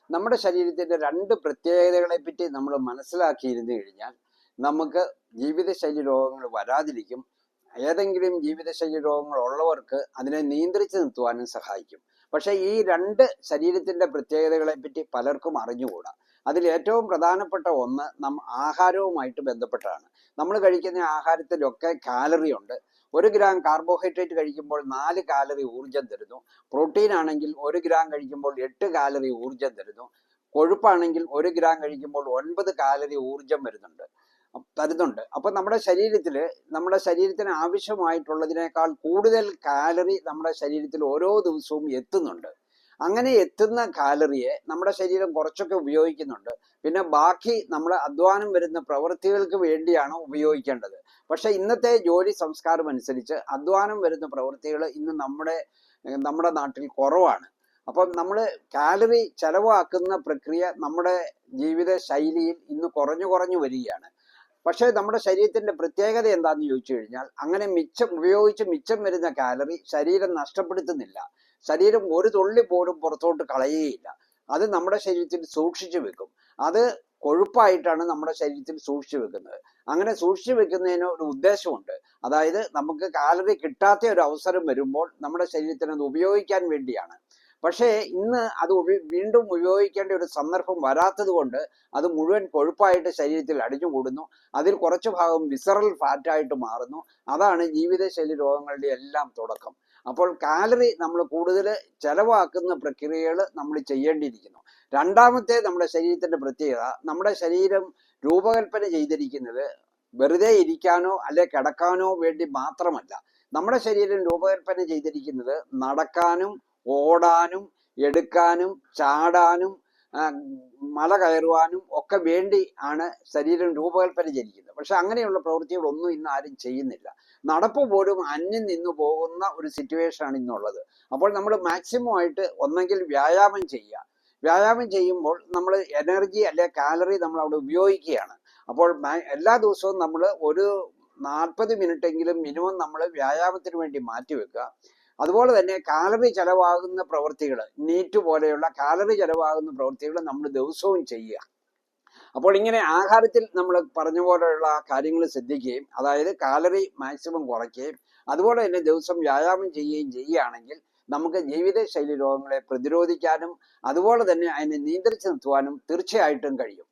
നമ്മുടെ ശരീരത്തിന്റെ രണ്ട് പ്രത്യേകതകളെ പറ്റി നമ്മൾ മനസ്സിലാക്കിയിരുന്നു കഴിഞ്ഞാൽ നമുക്ക് ജീവിതശൈലി രോഗങ്ങൾ വരാതിരിക്കും. ഏതെങ്കിലും ജീവിതശൈലി രോഗങ്ങൾ ഉള്ളവർക്ക് അതിനെ നിയന്ത്രിച്ചു നിർത്തുവാനും സഹായിക്കും. പക്ഷെ ഈ രണ്ട് ശരീരത്തിന്റെ പ്രത്യേകതകളെ പറ്റി പലർക്കും അറിഞ്ഞുകൂടാ. അതിൽ ഏറ്റവും പ്രധാനപ്പെട്ട ഒന്ന് ആഹാരവുമായിട്ട് ബന്ധപ്പെട്ടാണ്. നമ്മൾ കഴിക്കുന്ന ആഹാരത്തിലൊക്കെ കാലറി ഉണ്ട്. 1 ഗ്രാം കാർബോഹൈഡ്രേറ്റ് കഴിക്കുമ്പോൾ 4 കാലറി ഊർജം തരുന്നു. പ്രോട്ടീൻ ആണെങ്കിൽ 1 ഗ്രാം കഴിക്കുമ്പോൾ 8 കാലറി ഊർജം തരുന്നു. കൊഴുപ്പാണെങ്കിൽ 1 ഗ്രാം കഴിക്കുമ്പോൾ 9 കാലറി ഊർജം തരുന്നുണ്ട്. അപ്പൊ നമ്മുടെ ശരീരത്തിന് ആവശ്യമായിട്ടുള്ളതിനേക്കാൾ കൂടുതൽ കാലറി നമ്മുടെ ശരീരത്തിൽ ഓരോ ദിവസവും എത്തുന്നുണ്ട്. അങ്ങനെ എത്തുന്ന കാലറിയെ നമ്മുടെ ശരീരം കുറച്ചൊക്കെ ഉപയോഗിക്കുന്നുണ്ട്. പിന്നെ ബാക്കി നമ്മൾ അധ്വാനം വരുന്ന പ്രവൃത്തികൾക്ക് വേണ്ടിയാണ് ഉപയോഗിക്കേണ്ടത്. പക്ഷെ ഇന്നത്തെ ജോലി സംസ്കാരം അനുസരിച്ച് അധ്വാനം വരുന്ന പ്രവൃത്തികൾ ഇന്ന് നമ്മുടെ നാട്ടിൽ കുറവാണ്. അപ്പം നമ്മൾ കാലറി ചെലവാക്കുന്ന പ്രക്രിയ നമ്മുടെ ജീവിത ശൈലിയിൽ ഇന്ന് കുറഞ്ഞു വരികയാണ്. പക്ഷേ നമ്മുടെ ശരീരത്തിന്റെ പ്രത്യേകത എന്താന്ന് ചോദിച്ചു കഴിഞ്ഞാൽ, അങ്ങനെ മിച്ചം വരുന്ന കാലറി ശരീരം നഷ്ടപ്പെടുത്തുന്നില്ല. ശരീരം ഒരു തുള്ളി പോലും പുറത്തോട്ട് കളയുകയില്ല. അത് നമ്മുടെ ശരീരത്തിൽ സൂക്ഷിച്ചു വെക്കും. അത് കൊഴുപ്പായിട്ടാണ് നമ്മുടെ ശരീരത്തിൽ സൂക്ഷിച്ചു വെക്കുന്നത്. അങ്ങനെ സൂക്ഷിച്ചു വെക്കുന്നതിന് ഒരു ഉദ്ദേശമുണ്ട്. അതായത് നമുക്ക് കാലറി കിട്ടാത്ത ഒരു അവസരം വരുമ്പോൾ നമ്മുടെ ശരീരത്തിന് അത് ഉപയോഗിക്കാൻ വേണ്ടിയാണ്. പക്ഷേ ഇന്ന് അത് വീണ്ടും ഉപയോഗിക്കേണ്ട ഒരു സന്ദർഭം വരാത്തത് കൊണ്ട് അത് മുഴുവൻ കൊഴുപ്പായിട്ട് ശരീരത്തിൽ അടിഞ്ഞുകൂടുന്നു. അതിൽ കുറച്ചു ഭാഗം വിസറൽ ഫാറ്റായിട്ട് മാറുന്നു. അതാണ് ജീവിതശൈലി രോഗങ്ങളുടെ എല്ലാം തുടക്കം. അപ്പോൾ കാലറി നമ്മൾ കൂടുതൽ ചെലവാക്കുന്ന പ്രക്രിയകൾ നമ്മൾ ചെയ്യേണ്ടിയിരിക്കുന്നു. രണ്ടാമത്തെ നമ്മുടെ ശരീരത്തിന്റെ പ്രത്യേകത, നമ്മുടെ ശരീരം രൂപകൽപ്പന ചെയ്തിരിക്കുന്നത് വെറുതെ ഇരിക്കാനോ അല്ലെ കിടക്കാനോ വേണ്ടി മാത്രമല്ല. നമ്മുടെ ശരീരം രൂപകൽപ്പന ചെയ്തിരിക്കുന്നത് നടക്കാനും ഓടാനും എടുക്കാനും ചാടാനും മല കയറുവാനും ഒക്കെ വേണ്ടി ആണ് ശരീരം രൂപകൽപ്പന ചെയ്തിരിക്കുന്നത്. പക്ഷെ അങ്ങനെയുള്ള പ്രവൃത്തികളൊന്നും ഇന്ന് ആരും ചെയ്യുന്നില്ല. നടപ്പ് പോലും അന്യം നിന്നു പോകുന്ന ഒരു സിറ്റുവേഷനാണ് ഇന്നുള്ളത്. അപ്പോൾ നമ്മൾ മാക്സിമം ആയിട്ട് ഒന്നെങ്കിൽ വ്യായാമം ചെയ്യുക. വ്യായാമം ചെയ്യുമ്പോൾ നമ്മൾ എനർജി അല്ലെ കാലറി നമ്മൾ അവിടെ ഉപയോഗിക്കുകയാണ്. അപ്പോൾ എല്ലാ ദിവസവും നമ്മൾ ഒരു 40 മിനിറ്റെങ്കിലും മിനിമം നമ്മൾ വ്യായാമത്തിന് വേണ്ടി മാറ്റിവെക്കുക. അതുപോലെ തന്നെ കാലറി ചെലവാകുന്ന പ്രവൃത്തികൾ, നീറ്റ് പോലെയുള്ള കാലറി ചെലവാകുന്ന പ്രവൃത്തികൾ നമ്മൾ ദിവസവും ചെയ്യുക. അപ്പോൾ ഇങ്ങനെ ആഹാരത്തിൽ നമ്മൾ പറഞ്ഞ പോലെയുള്ള കാര്യങ്ങൾ ശ്രദ്ധിക്കുകയും, അതായത് കാലറി മാക്സിമം കുറയ്ക്കുകയും അതുപോലെ തന്നെ ദിവസം വ്യായാമം ചെയ്യുകയാണെങ്കിൽ നമുക്ക് ജീവിതശൈലി രോഗങ്ങളെ പ്രതിരോധിക്കാനും അതുപോലെ തന്നെ അതിനെ നിയന്ത്രിച്ചു നിർത്തുവാനും തീർച്ചയായിട്ടും കഴിയും.